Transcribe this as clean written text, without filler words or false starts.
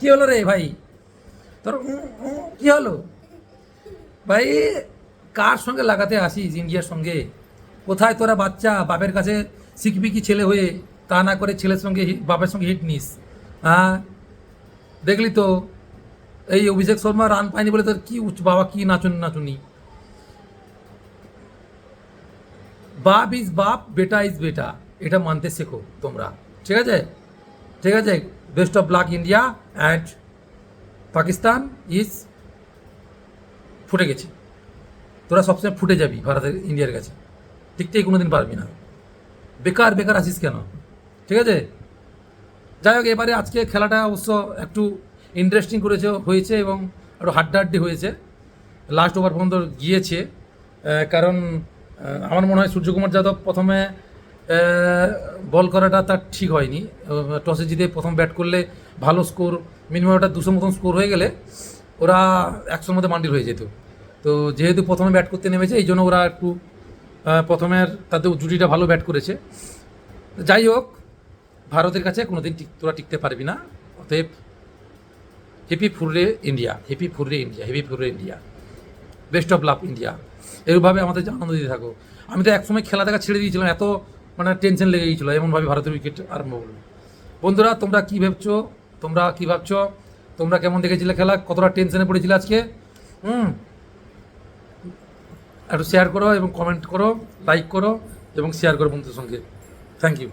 কি হলো রে ভাই তোর কি হলো ভাই? কার সঙ্গে লাগাতে আসিস ইন্ডিয়ার সঙ্গে? কোথায় তোরা বাচ্চা বাপের কাছে শিখবি কি ছেলে হয়ে, তা না করে ছেলের সঙ্গে বাপের সঙ্গে হিট নিস? হ্যাঁ দেখলি তো এই অভিষেক শর্মা রান পায়নি বলে তোর কি বাবা কি নাচুনি। বাপ ইজ বাপ, বেটা ইজ বেটা, এটা মানতে শেখো তোমরা। ঠিক আছে, ঠিক আছে। Best of luck India and Pakistan is ফুটে গেছে। তোরা সবসময় ফুটে যাবি ভারতের ইন্ডিয়ার কাছে, টিকতেই কোনোদিন পারবি না। বেকার বেকার আসিস কেন? ঠিক আছে, যাই হোক এবারে আজকে খেলাটা অবশ্য একটু ইন্টারেস্টিং হয়েছে এবং একটু হাড্ডাহাড্ডি হয়েছে, লাস্ট ওভার পর্যন্ত গিয়েছে। কারণ আমার মনে হয় সূর্যকুমার যাদব প্রথমে বল করাটা তার ঠিক হয়নি। টসে জিতে প্রথম ব্যাট করলে ভালো স্কোর, মিনিমাম ওটা 200 মতন স্কোর হয়ে গেলে ওরা 100-র মধ্যে মান্ডিল হয়ে যেত। তো যেহেতু প্রথমে ব্যাট করতে নেমেছে এই জন্য ওরা একটু প্রথমের তাদের জুটিটা ভালো ব্যাট করেছে। যাই হোক, ভারতের কাছে কোনোদিন তোরা টিকতে পারবি না। অতএব happy hurray India, happy hurray India, happy hurray India, best of love India. এরভাবে আমাদের আনন্দ দিতে থাকো। আমি তো একসময় খেলা দেখা ছেড়ে দিয়েছিলাম, এত মানে টেনশন লেগে গিয়েছিলো এমনভাবে ভারতের উইকেট আরম্ভ করলো। বন্ধুরা তোমরা কী ভাবছো? তোমরা কেমন দেখেছিলে খেলা? কতটা টেনশনে পড়েছিলে আজকে? একটু শেয়ার করো এবং কমেন্ট করো, লাইক করো এবং শেয়ার করো বন্ধুদের সঙ্গে। Thank you.